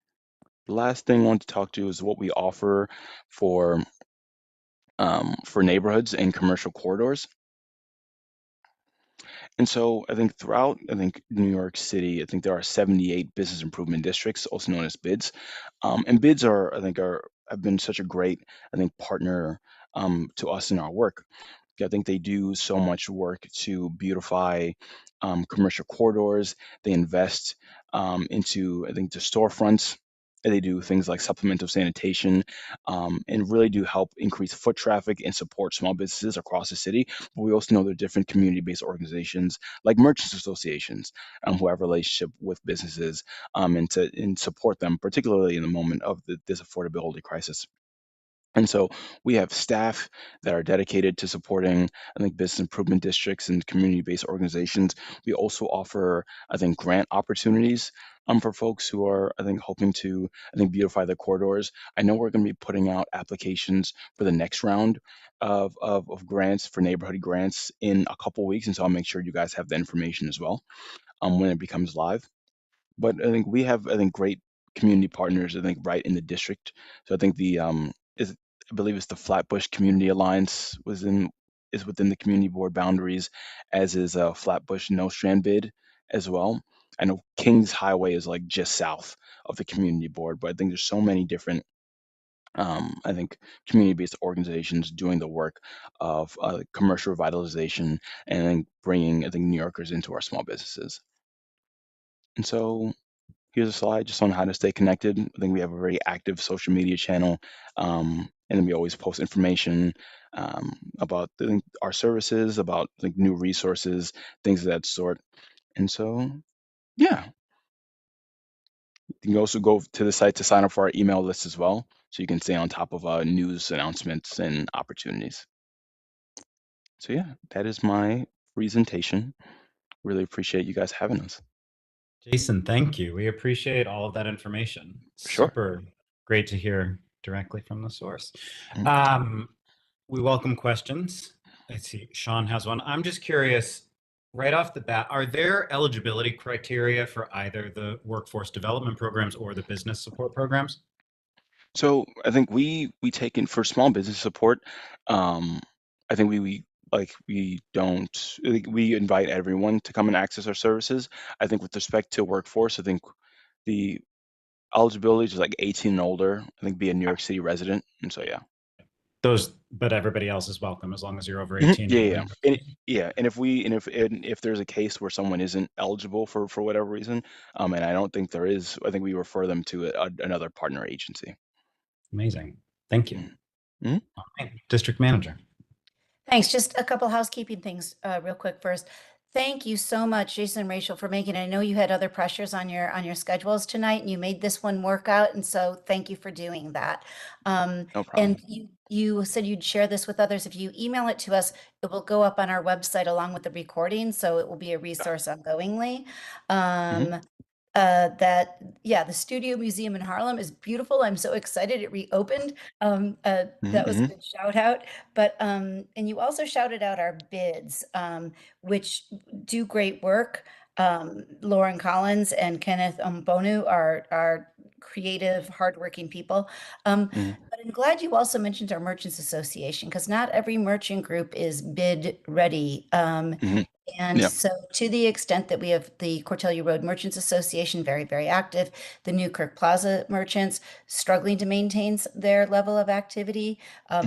the last thing I want to talk to is what we offer for neighborhoods and commercial corridors. And so I think throughout, New York City, I think there are 78 business improvement districts, also known as BIDs. And BIDs have been such a great, partner to us in our work. I think they do so much work to beautify commercial corridors. They invest into, the storefronts. And they do things like supplemental sanitation and really do help increase foot traffic and support small businesses across the city. But we also know there are different community-based organizations like merchants associations who have relationship with businesses and support them, particularly in the moment of this affordability crisis. And so we have staff that are dedicated to supporting, business improvement districts and community-based organizations. We also offer, grant opportunities for folks who are, hoping to, beautify the corridors. I know we're going to be putting out applications for the next round of grants for neighborhood grants in a couple weeks, and so I'll make sure you guys have the information as well when it becomes live. But I think we have, great community partners, right in the district. So I think is I believe it's the Flatbush Community Alliance is within the community board boundaries, as is Flatbush No Strand Bid as well. I know Kings Highway is like just south of the community board, but I think there's so many different community-based organizations doing the work of commercial revitalization and bringing New Yorkers into our small businesses. And so here's a slide just on how to stay connected. I think we have a very active social media channel, and then we always post information about our services, about new resources, things of that sort. And so, yeah, you can also go to the site to sign up for our email list as well, so you can stay on top of news announcements and opportunities. So yeah, that is my presentation. Really appreciate you guys having us. Jason, thank you. We appreciate all of that information. Sure. Super great to hear directly from the source. Mhm. We welcome questions. Let's see, Shawn has one. I'm just curious, right off the bat, are there eligibility criteria for either the workforce development programs or the business support programs? So I think we take in for small business support. I think we don't we invite everyone to come and access our services. I think with respect to workforce, I think the eligibility is like 18 and older. I think be a New York City resident, and so yeah. But everybody else is welcome as long as you're over Mhm. 18. Yeah. And if there's a case where someone isn't eligible for whatever reason, and I don't think there is, I think we refer them to another partner agency. Amazing. Thank you. Mhm. All right, District Manager. Thanks. Just a couple housekeeping things real quick first. Thank you so much, Jason and Rachel, for making it. I know you had other pressures on your schedules tonight, and you made this one work out. And so thank you for doing that. No problem. And you said you'd share this with others. If you email it to us, it will go up on our website along with the recording, so it will be a resource ongoingly. The Studio Museum in Harlem is beautiful. I'm so excited it reopened. That was a good shout out. But and you also shouted out our bids, which do great work. Lauren Collins and Kenneth Mbonu are creative, hardworking people. But I'm glad you also mentioned our Merchants Association, because not every merchant group is bid ready. And Yeah. so to the extent that we have the Cortellia Road Merchants Association, very, very active, the Newkirk Plaza merchants struggling to maintain their level of activity,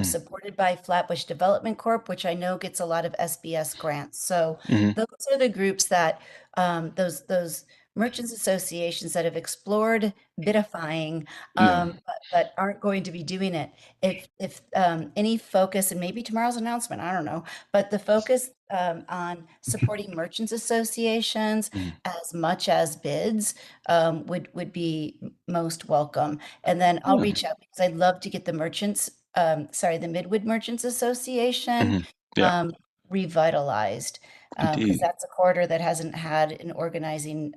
supported by Flatbush Development Corp., which I know gets a lot of SBS grants. So those are the groups that, those merchants associations that have explored bidifying, but aren't going to be doing it. If any focus, and maybe tomorrow's announcement, I don't know, but the focus on supporting merchants associations as much as bids would be most welcome. And then I'll reach out, because I'd love to get the the Midwood Merchants Association Yeah. revitalized, because Indeed. that's a corridor that hasn't had an organizing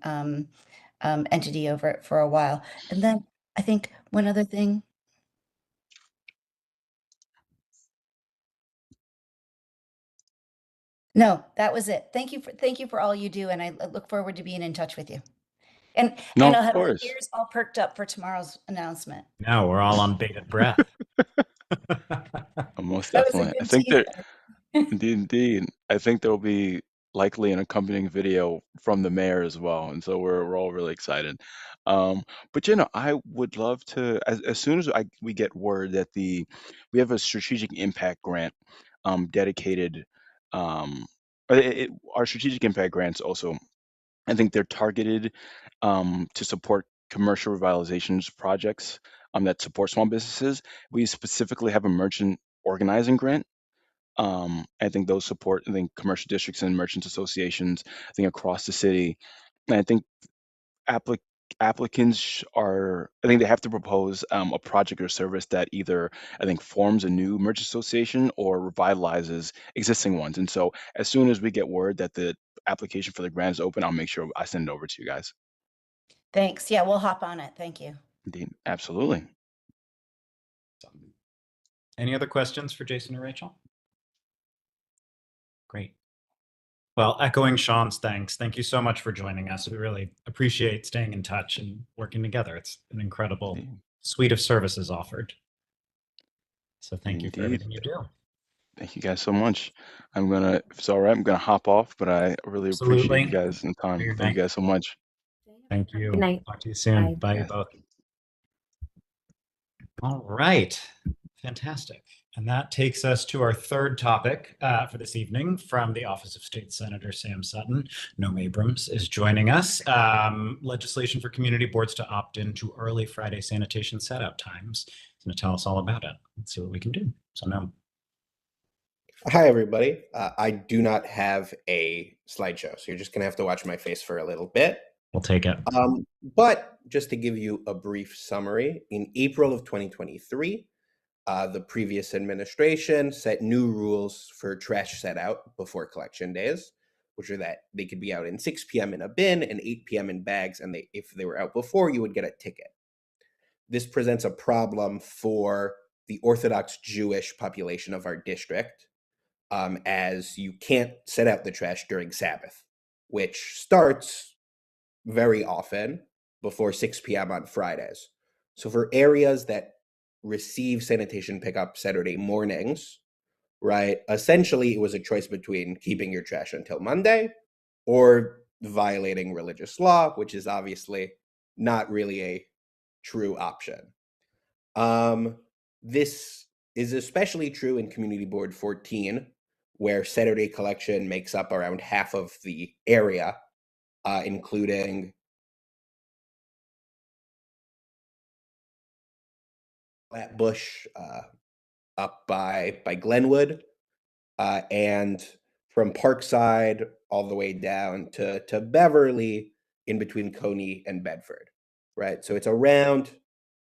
entity over it for a while. And then I think One other thing. No, that was it. Thank you for all you do, and I look forward to being in touch with you. And No, I'll of have my course. ears all perked up for tomorrow's announcement. Now we're all on bated breath. Most That was a definitely. I good think that teaser. indeed. I think there'll be likely an accompanying video from the mayor as well, and so we're all really excited. But I would love to, as soon as we get word that we have a strategic impact grant dedicated. Um, our strategic impact grants also, I think they're targeted to support commercial revitalizations projects that support small businesses. We specifically have a merchant organizing grant. I think those support, I think, commercial districts and merchants associations, I think, across the city. And I think applic- applicants are, I think they have to propose a project or service that either, I think, forms a new merchant association or revitalizes existing ones. And so as soon as we get word that the application for the grant is open, I'll make sure I send it over to you guys. Thanks. Yeah, we'll hop on it. Thank you. Indeed. Absolutely. Any other questions for Jason or Rachel? Great. Well, echoing Shawn's thanks, thank you so much for joining us. We really appreciate staying in touch and working together. It's an incredible suite of services offered. So thank you for Indeed. everything you do. Thank you guys so much. If it's all right, I'm gonna hop off, but I really appreciate you Absolutely. guys and time. Your Thank you night. guys so much. Thank you. Good night. Talk to you soon. Bye. Bye, you both. All right. Fantastic. And that takes us to our third topic for this evening from the Office of State Senator Sam Sutton. Noam Abrams is joining us. Legislation for community boards to opt into early Friday sanitation setup times. He's going to tell us all about it. Let's see what we can do. So Noam. Hi, everybody. I do not have a slideshow, so you're just going to have to watch my face for a little bit. We'll take it. But just to give you a brief summary, in April of 2023, the previous administration set new rules for trash set out before collection days, which are that they could be out in 6 p.m. in a bin and 8 p.m. in bags, and if they were out before, you would get a ticket. This presents a problem for the Orthodox Jewish population of our district, as you can't set out the trash during Sabbath, which starts very often before 6 p.m. on Fridays. So for areas that receive sanitation pickup Saturday mornings, right, essentially it was a choice between keeping your trash until Monday or violating religious law, which is obviously not really a true option. This is especially true in Community Board 14, where Saturday collection makes up around half of the area, including Flatbush up by Glenwood, and from Parkside all the way down to Beverly in between Coney and Bedford, right? So it's around,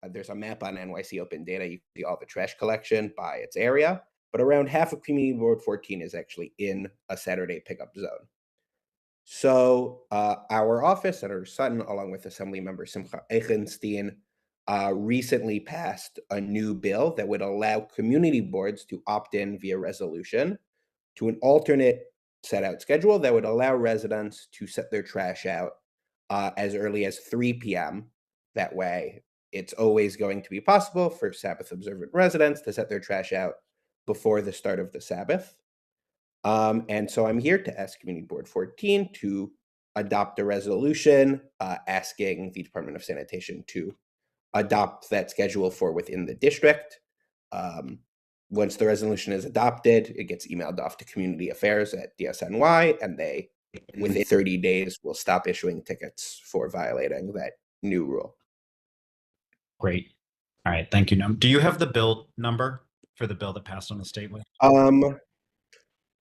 there's a map on NYC Open Data, you see all the trash collection by its area, but around half of Community Board 14 is actually in a Saturday pickup zone. So our office, Senator Sutton, along with Assemblymember Simcha Eichenstein, recently passed a new bill that would allow community boards to opt in via resolution to an alternate set out schedule that would allow residents to set their trash out as early as 3 p.m. That way, it's always going to be possible for Sabbath observant residents to set their trash out before the start of the Sabbath. And so I'm here to ask Community Board 14 to adopt a resolution asking the Department of Sanitation to adopt that schedule for within the district. Once the resolution is adopted, it gets emailed off to Community Affairs at DSNY, and they, within 30 days, will stop issuing tickets for violating that new rule. Great. All right. Thank you, Noam. Do you have the bill number for the bill that passed on the statewide?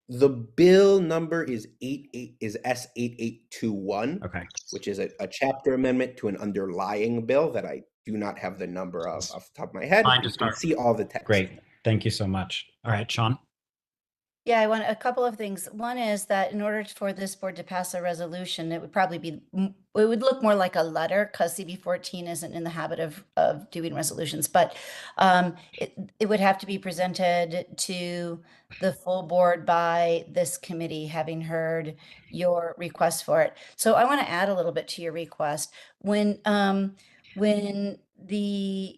The bill number is S8821, Okay. which is a chapter amendment to an underlying bill that I do not have the number of off the top of my head. Fine to You can start. see all the text. Great. Thank you so much. All right, Shawn. Yeah, I want a couple of things. One is that in order for this board to pass a resolution, it would probably be, it would look more like a letter because CB 14 isn't in the habit of doing resolutions, but it would have to be presented to the full board by this committee, having heard your request for it. So I want to add a little bit to your request. When the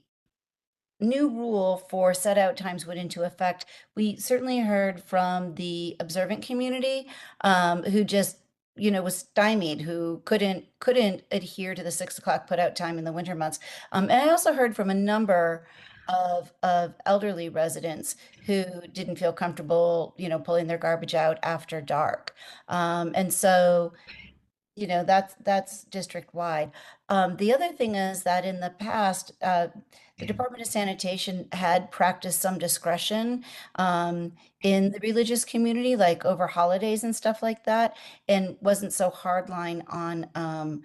new rule for set out times went into effect, we certainly heard from the observant community who just was stymied, who couldn't adhere to the 6 o'clock put out time in the winter months. And I also heard from a number of elderly residents who didn't feel comfortable, pulling their garbage out after dark. And so that's district wide. The other thing is that in the past, the Department of Sanitation had practiced some discretion in the religious community, like over holidays and stuff like that, and wasn't so hardline on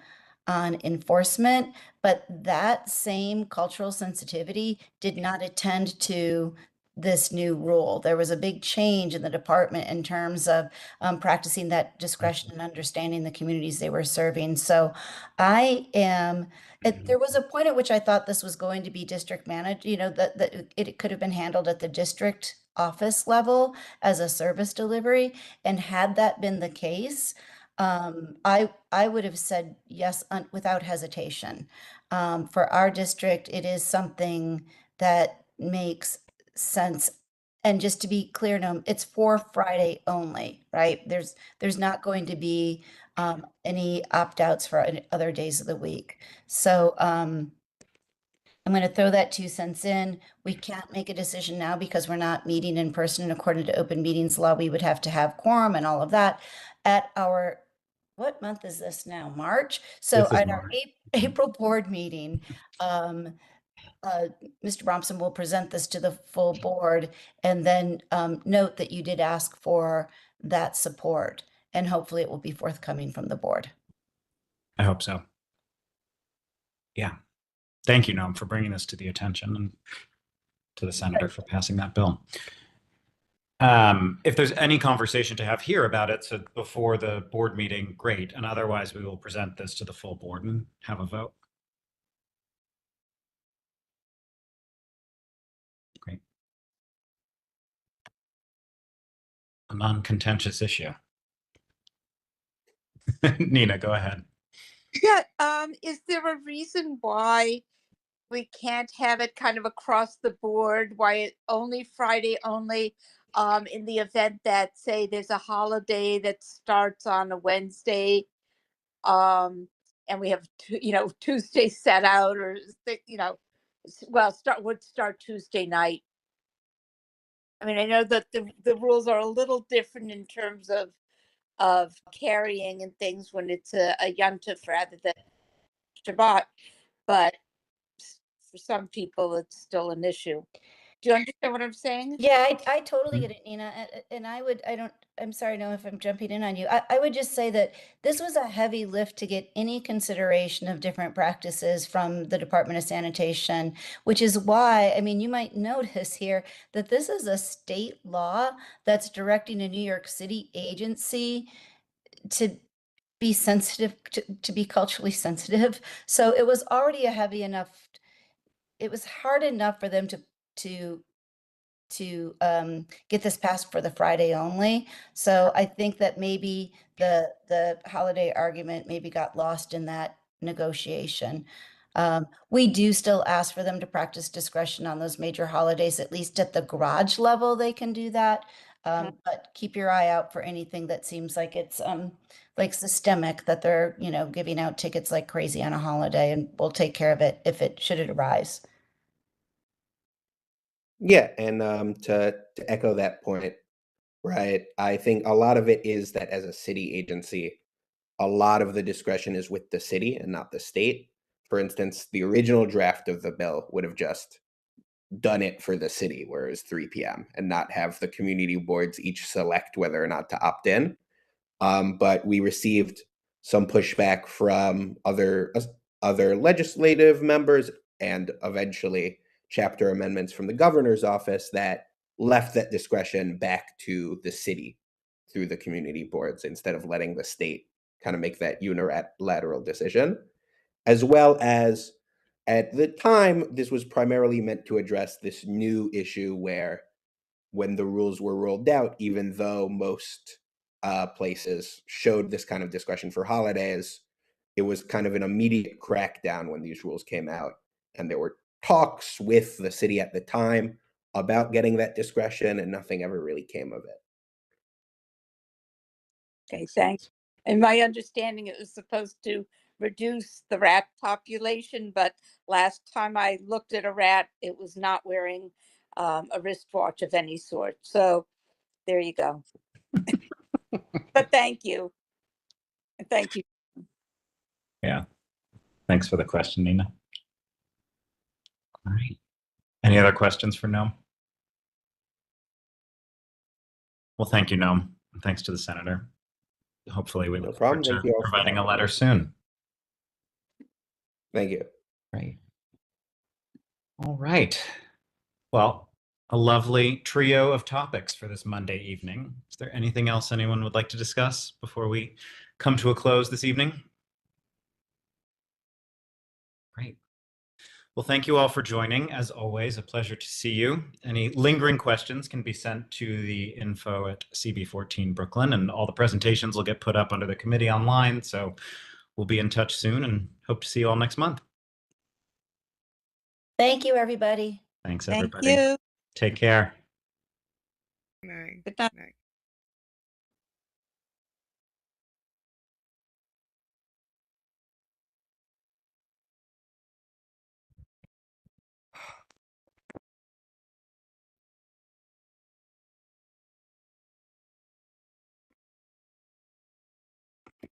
enforcement. But that same cultural sensitivity did not attend to this new rule. There was a big change in the department in terms of practicing that discretion and understanding the communities they were serving. So there was a point at which I thought this was going to be district managed, that it could have been handled at the district office level as a service delivery. And had that been the case, I would have said yes without hesitation. For our district, it is something that makes sense. And just to be clear, no, it's for Friday only, right? There's not going to be any opt-outs for other days of the week. So I'm going to throw that 2 cents in. We can't make a decision now because we're not meeting in person. And according to open meetings law, we would have to have quorum and all of that at our, what month is this now? March? So This is at our March. April board meeting, Mr. Bromson will present this to the full board and then note that you did ask for that support, and hopefully it will be forthcoming from the board. I hope so. Yeah. Thank you, Noam, for bringing this to the attention and to the senator for passing that bill. If there's any conversation to have here about it, so before the board meeting, great. And otherwise, we will present this to the full board and have a vote. Great. A non-contentious issue. Nina, go ahead. Yeah, is there a reason why we can't have it kind of across the board? Why it only Friday only? In the event that, say, there's a holiday that starts on a Wednesday, and we have Tuesday set out, or would start Tuesday night. I mean, I know that the rules are a little different in terms of carrying and things when it's a yontif rather than Shabbat, but for some people it's still an issue. Do you understand what I'm saying? Yeah, I totally get it, Nina. And I'm sorry, no, if I'm jumping in on you. I would just say that this was a heavy lift to get any consideration of different practices from the Department of Sanitation, which is why, I mean, you might notice here that this is a state law that's directing a New York City agency to be sensitive, to be culturally sensitive. So it was already it was hard enough for them to get this passed for the Friday only. So I think that maybe the holiday argument maybe got lost in that negotiation. We do still ask for them to practice discretion on those major holidays, at least at the garage level, they can do that. But keep your eye out for anything that seems like it's like systemic, that they're, giving out tickets like crazy on a holiday, and we'll take care of it should it arise. Yeah, and to echo that point, right? I think a lot of it is that as a city agency, a lot of the discretion is with the city and not the state. For instance, the original draft of the bill would have just done it for the city, where it was 3 p.m., and not have the community boards each select whether or not to opt in. But we received some pushback from other legislative members and eventually chapter amendments from the governor's office that left that discretion back to the city through the community boards instead of letting the state kind of make that unilateral decision. As well as, at the time, this was primarily meant to address this new issue where when the rules were rolled out, even though most places showed this kind of discretion for holidays, it was kind of an immediate crackdown when these rules came out. And there were talks with the city at the time about getting that discretion, and nothing ever really came of it. Okay, thanks. And my understanding, it was supposed to reduce the rat population, but last time I looked at a rat, it was not wearing a wristwatch of any sort. So there you go. But thank you. Thank you. Yeah. Thanks for the question, Nina. All right. Any other questions for Noam? Well, thank you, Noam. And thanks to the senator. Hopefully we No look problem. forward Thank to you all for providing a having letter me. soon. Thank you. Great. All right. Well, a lovely trio of topics for this Monday evening. Is there anything else anyone would like to discuss before we come to a close this evening? Great. Well, thank you all for joining. As always, a pleasure to see you. Any lingering questions can be sent to the info at CB14 Brooklyn, and all the presentations will get put up under the committee online. So we'll be in touch soon and hope to see you all next month. Thank you, everybody. Thanks, Thank everybody. you. Take care. Good night. Good night. Good night.